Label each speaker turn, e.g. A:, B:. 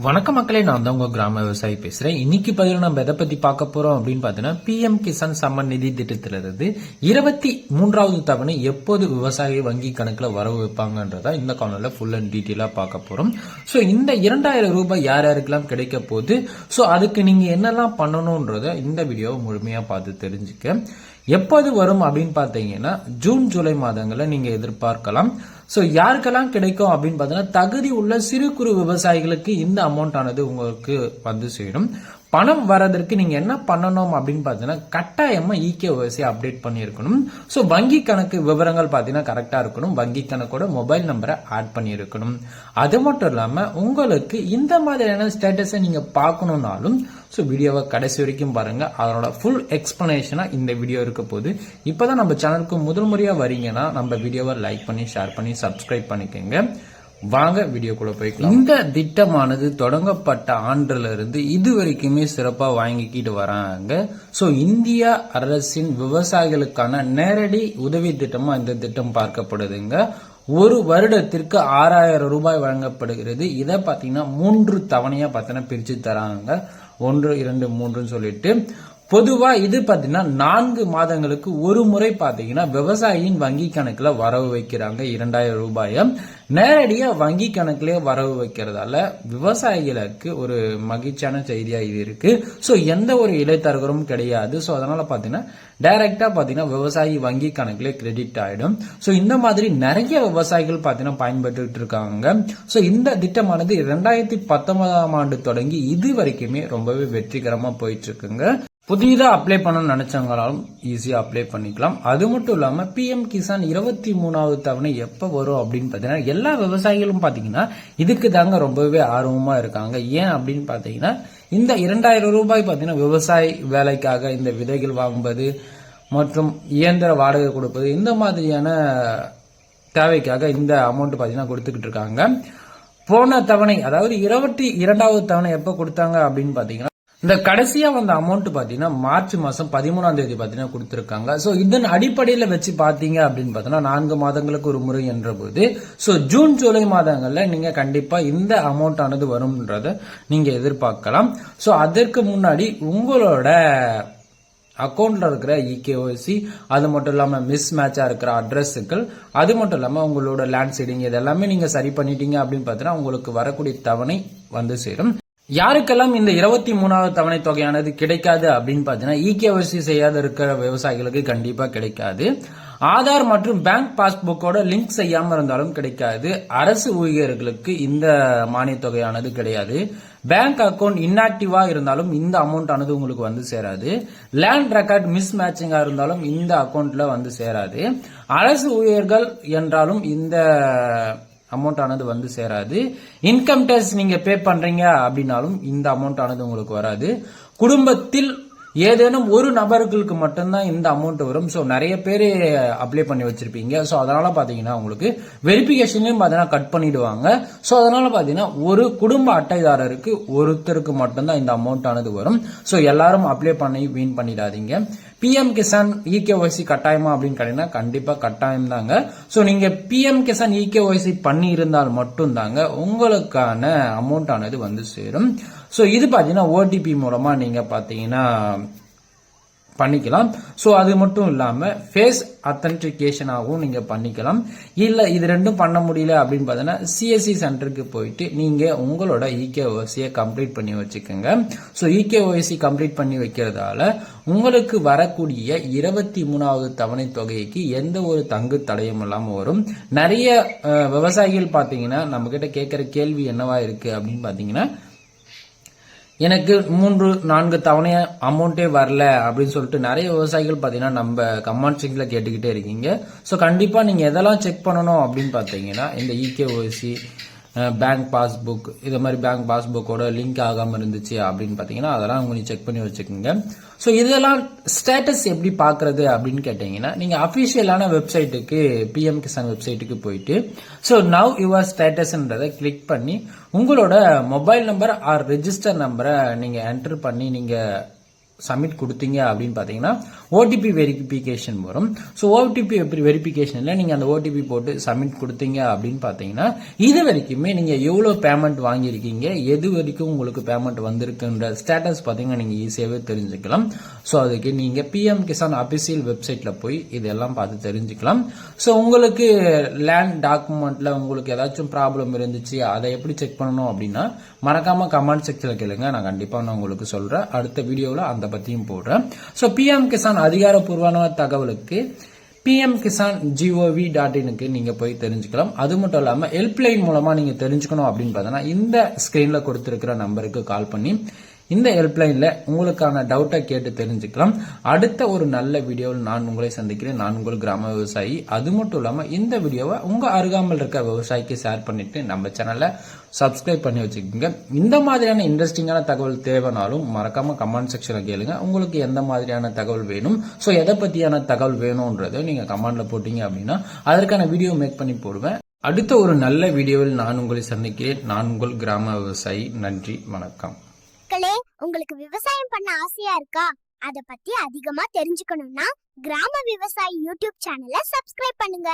A: வணக்க மக்களே, நான் தான் உங்க கிராம விவசாயி பேசுறேன். இன்னைக்கு பதில் நம்ம எதை பத்தி பார்க்க போறோம் அப்படின்னு பாத்தீங்கன்னா, PM கிசான் சம்மன் நிதி திட்டத்திலிருந்து 23வது தவணை எப்போது விவசாய வங்கி கணக்குல வரவு வைப்பாங்கன்றதா இந்த காணொலியில ஃபுல் அண்ட் டீட்டெயிலா பார்க்க போறோம். சோ இந்த 2000 ரூபாய் யார் யாருக்கெல்லாம் கிடைக்க போகுது, சோ அதுக்கு நீங்க என்னெல்லாம் பண்ணணும்ன்றத இந்த வீடியோவை முழுமையா பார்த்து தெரிஞ்சுக்க. எப்போது வரும் அப்படின்னு பாத்தீங்கன்னா, ஜூன் ஜூலை மாதங்களை நீங்க எதிர்பார்க்கலாம். சோ யாருக்கெல்லாம் கிடைக்கும் அப்படின்னு பாத்தீங்கன்னா, தகுதி உள்ள சிறு குறு விவசாயிகளுக்கு இந்த அமௌண்ட் ஆனது உங்களுக்கு வந்து சேரும். பணம் வரதற்கு நீங்க என்ன பண்ணணும் அப்படின்னு பாத்தீங்கன்னா, கட்டாயமா EKYC அப்டேட் பண்ணிருக்கணும். சோ வங்கி கணக்கு விவரங்கள் பாத்தீங்கன்னா கரெக்டா இருக்கணும். வங்கி கணக்கோட மொபைல் நம்பரை ஆட் பண்ணிருக்கணும். அது மட்டும் இல்லாம உங்களுக்கு இந்த மாதிரியான ஸ்டேட்டஸை நீங்க பார்க்கணும்னாலும் சோ வீடியோவை கடைசி வரைக்கும் பாருங்க. அதனோட ஃபுல் எக்ஸ்பிளனேஷனா இந்த வீடியோ இருக்க போது. இப்பதான் நம்ம சேனலுக்கு முதல் முறையா வரீங்கன்னா நம்ம வீடியோவை லைக் பண்ணி ஷேர் பண்ணி சப்ஸ்கிரைப் பண்ணிக்கோங்க. வாங்க வீடியோக்குள்ள போய்க்கலாம். இந்த திட்டமானது தொடங்கப்பட்ட ஆண்டுல இருந்து இதுவரைக்குமே சிறப்பா வாங்கிக்கிட்டு வராங்க. சோ இந்திய அரசின் விவசாயிகளுக்கான நேரடி உதவி திட்டமா இந்த திட்டம் பார்க்கப்படுதுங்க. ஒரு வருடத்திற்கு 6000 ரூபாய் வழங்கப்படுகிறது. இதை பாத்தீங்கன்னா 3 தவணையா பாத்தீங்கன்னா பிரிச்சு தராங்க. 1, 2, 3 சொல்லிட்டு பொதுவா இது பாத்தீங்கன்னா 4 மாதங்களுக்கு ஒரு முறை பாத்தீங்கன்னா விவசாயியின் வங்கி கணக்குல வரவு வைக்கிறாங்க. 2000 ரூபாய நேரடியா வங்கி கணக்குலயே வரவு வைக்கிறதால விவசாயிகளுக்கு ஒரு மகிழ்ச்சியான செய்தியா இது இருக்கு. சோ எந்த ஒரு இடைத்தரகரும் கிடையாது. சோ அதனால பாத்தீங்கன்னா டைரக்டா பாத்தீங்கன்னா விவசாயி வங்கி கணக்குல கிரெடிட் ஆயிடும். சோ இந்த மாதிரி நிறைய விவசாயிகள் பாத்தீங்கன்னா பயன்பட்டு இருக்காங்க. சோ இந்த திட்டமானது 2019ஆம் ஆண்டு தொடங்கி இது வரைக்குமே ரொம்பவே வெற்றிகரமா போயிட்டு இருக்குங்க. புதிதா அப்ளை பண்ண நினைச்சவங்களாலும் ஈஸியா அப்ளை பண்ணிக்கலாம். அது மட்டும் இல்லாம PM கிசான் 23வது தவணை எப்ப வரும் அப்படின்னு பாத்தீங்கன்னா, எல்லா விவசாயிகளும் பாத்தீங்கன்னா இதுக்கு தாங்க ரொம்பவே ஆர்வமா இருக்காங்க. ஏன் அப்படின்னு பாத்தீங்கன்னா, இந்த 2000 ரூபாய் பாத்தீங்கன்னா விவசாய வேலைக்காக இந்த விதைகள் வாங்குவது மற்றும் இயந்திர வாடகை கொடுப்பது இந்த மாதிரியான தேவைக்காக இந்த அமௌண்ட் பாத்தீங்கன்னா கொடுத்துக்கிட்டு இருக்காங்க. போன தவணை அதாவது 22வது தவணை எப்ப கொடுத்தாங்க அப்படின்னு பாத்தீங்கன்னா, இந்த கடைசியா வந்த அமௌண்ட் பாத்தீங்கன்னா மார்ச் மாசம் 13ஆம் தேதி பாத்தீங்கன்னா கொடுத்திருக்காங்க. சோ இதன் அடிப்படையில வச்சு பாத்தீங்க அப்படின்னு பாத்தீங்கன்னா 4 மாதங்களுக்கு ஒரு முறை என்ற போது சோ ஜூன் ஜூலை மாதங்கள்ல நீங்க கண்டிப்பா இந்த அமௌண்ட் ஆனது வரும்ன்றத நீங்க எதிர்பார்க்கலாம். சோ அதற்கு முன்னாடி உங்களோட அக்கௌண்ட்ல இருக்கிற EKYC, அது மட்டும் இல்லாம மிஸ் மேட்சா இருக்கிற அட்ரஸுகள், அது மட்டும் இல்லாம உங்களோட லேண்ட் சீடிங் இதெல்லாமே நீங்க சரி பண்ணிட்டீங்க அப்படின்னு பாத்தீங்கன்னா உங்களுக்கு வரக்கூடிய தவணை வந்து சேரும். யாருக்கெல்லாம் இந்த 23வது தவணை தொகையானது கிடைக்காது அப்படின்னு பாத்தீங்கன்னா, EKYC செய்யாத இருக்கிற விவசாயிகளுக்கு கண்டிப்பா கிடைக்காது. ஆதார் மற்றும் பேங்க் பாஸ்புக்கோட லிங்க் செய்யாம இருந்தாலும் கிடைக்காது. அரசு ஊழியர்களுக்கு இந்த மானிய தொகையானது கிடையாது. பேங்க் அக்கவுண்ட் இன்ஆக்டிவா இருந்தாலும் இந்த அமௌண்ட் ஆனது உங்களுக்கு வந்து சேராது. லேண்ட் ரெக்கார்ட் மிஸ் மேட்சிங்கா இருந்தாலும் இந்த அக்கௌண்ட்ல வந்து சேராது. அரசு ஊழியர்கள் என்றாலும் இந்த அமௌண்ட் ஆனது வந்து சேராது. இன்கம் டேக்ஸ் நீங்க பே பண்றீங்க அப்படின்னாலும் இந்த அமௌண்ட் ஆனது உங்களுக்கு வராது. குடும்பத்தில் ஏதேனும் ஒரு நபர்களுக்கு மட்டும்தான் இந்த அமௌண்ட் வரும். சோ நிறைய பேர் அப்ளை பண்ணி வச்சிருப்பீங்க. சோ அதனால பாத்தீங்கன்னா உங்களுக்கு வெரிபிகேஷன்லயும் பாத்தீங்கன்னா கட் பண்ணிடுவாங்க. சோ அதனால பாத்தீங்கன்னா ஒரு குடும்ப அட்டைதாரருக்கு ஒருத்தருக்கு மட்டும்தான் இந்த அமௌண்ட் ஆனது வரும். சோ எல்லாரும் அப்ளை பண்ணி வீண் பண்ணிடாதீங்க. PM கிசான் EKYC கட்டாயமா அப்படின்னு கேட்டீங்கன்னா கண்டிப்பா கட்டாயம் தாங்க. சோ நீங்க PM கிசான் EKYC பண்ணி இருந்தால் மட்டும் தாங்க உங்களுக்கான அமௌண்ட் ஆனது வந்து சேரும். சோ இது பாத்தீங்கன்னா OTP மூலமா நீங்க பாத்தீங்கன்னா பண்ணிக்கலாம். சோ அது மட்டும் இல்லாம ஃபேஸ் அத்தன்டிகேஷனாகவும் நீங்க பண்ணிக்கலாம். இல்ல இது ரெண்டும் பண்ண முடியல அப்படின்னு பாத்தீங்கன்னா CSC சென்டருக்கு போயிட்டு நீங்க உங்களோட EKYC கம்ப்ளீட் பண்ணி வச்சுக்கோங்க. சோ EKYC கம்ப்ளீட் பண்ணி வைக்கிறதால உங்களுக்கு வரக்கூடிய 23வது தவணை தொகைக்கு எந்த ஒரு தங்கு தடையும் இல்லாம வரும். நிறைய விவசாயிகள் பாத்தீங்கன்னா நம்ம கிட்ட கேட்கிற கேள்வி என்னவா இருக்கு அப்படின்னு பாத்தீங்கன்னா, எனக்கு 3-4 தவணை அமௌண்டே வரல அப்படின்னு சொல்லிட்டு நிறைய விவசாயிகள் பாத்தீங்கன்னா நம்ம கமெண்ட் செக்ஷன்ல கேட்டுக்கிட்டே இருக்கீங்க. சோ கண்டிப்பா நீங்க எதெல்லாம் செக் பண்ணணும் அப்படின்னு பாத்தீங்கன்னா, இந்த EKYC, பேங்க் பாஸ்புக், இது மாதிரி பேங்க் பாஸ்புக்கோட லிங்க் ஆகாம இருந்துச்சு அப்படின்னு பாத்தீங்கன்னா அதெல்லாம் உங்களுக்கு செக் பண்ணி வச்சுக்கோங்க. சோ இதெல்லாம் ஸ்டேட்டஸ் எப்படி பாக்குறது அப்படின்னு கேட்டீங்கன்னா, நீங்க அபிஷியலான வெப்சைட்டுக்கு PM கிசான் வெப்சைட்டுக்கு போயிட்டு சோ நவ் யுவர் ஸ்டேட்டஸ்ன்றதை கிளிக் பண்ணி உங்களோட மொபைல் நம்பர் ஆர் ரெஜிஸ்டர் நம்பரை நீங்க என்டர் பண்ணி நீங்க சப்மிட் கொடுத்தீங்க அப்படின்னு பார்த்தீங்கன்னா ஓடிபி வெரிஃபிகேஷன் வரும். ஸோ ஓடிபி வெரிஃபிகேஷனில் நீங்கள் அந்த ஓடிபி போட்டு சப்மிட் கொடுத்தீங்க அப்படின்னு பார்த்தீங்கன்னா இது வரைக்குமே நீங்கள் எவ்வளோ பேமெண்ட் வாங்கியிருக்கீங்க, எது வரைக்கும் உங்களுக்கு பேமெண்ட் வந்திருக்குன்ற ஸ்டேட்டஸ் பார்த்தீங்கன்னா நீங்கள் ஈஸியாகவே தெரிஞ்சுக்கலாம். ஸோ அதுக்கு நீங்கள் பிஎம் கிசான் அபிஷியல் வெப்சைட்டில் போய் இதெல்லாம் பார்த்து தெரிஞ்சுக்கலாம். ஸோ உங்களுக்கு லேண்ட் டாக்குமெண்ட்டில் உங்களுக்கு ஏதாச்சும் ப்ராப்ளம் இருந்துச்சு, அதை எப்படி செக் பண்ணணும் அப்படின்னா மறக்காமல் கமெண்ட் செக்ஷனில் கேளுங்க. நான் கண்டிப்பாக நான் உங்களுக்கு சொல்கிறேன். அடுத்த வீடியோவில் அந்த பற்றியும் போடுறேன். ஸோ பிஎம் கிசான் அதிகாரப்பூர்வமான தகவலுக்கு pmkisan.gov.in நீங்க போய் தெரிஞ்சுக்கலாம். அது மட்டும் இல்லாம ஹெல்ப்லைன் மூலமா நீங்க தெரிஞ்சுக்கணும் அப்படின்னு பார்த்தீங்கன்னா இந்த ஸ்கிரீன்ல கொடுத்திருக்கிற நம்பருக்கு கால் பண்ணி இந்த ஹெல்ப்லைன்ல உங்களுக்கான டவுட்டை கேட்டு தெரிஞ்சுக்கலாம். அடுத்த ஒரு நல்ல வீடியோவில் நான் உங்களை சந்திக்கிறேன். நான் உங்கள் கிராம விவசாயி. அது மட்டும் இல்லாம இந்த வீடியோவை உங்க அருகாமல் இருக்க விவசாயிக்கு ஷேர் பண்ணிட்டு நம்ம சேனலை சப்ஸ்கிரைப் பண்ணி வச்சுக்கோங்க. இந்த மாதிரியான இன்ட்ரெஸ்டிங்கான தகவல் தேவைனாலும் மறக்காம கமெண்ட் செக்ஷன்ல கேளுங்க. உங்களுக்கு எந்த மாதிரியான தகவல் வேணும், ஸோ எதை பத்தியான தகவல் வேணும்ன்றதை நீங்க கமெண்ட்ல போட்டீங்க அப்படின்னா அதற்கான வீடியோ மேக் பண்ணி போடுவேன். அடுத்த ஒரு நல்ல வீடியோவில் நான் உங்களை சந்திக்கிறேன். நான் உங்கள் கிராம விவசாயி. நன்றி, வணக்கம்.
B: உங்களுக்கு விவசாயம் பண்ண ஆசையா இருக்கா? அத பத்தி அதிகமா தெரிஞ்சுக்கணும்னா கிராம விவசாயி யூடியூப் சேனலை சப்ஸ்கிரைப் பண்ணுங்க.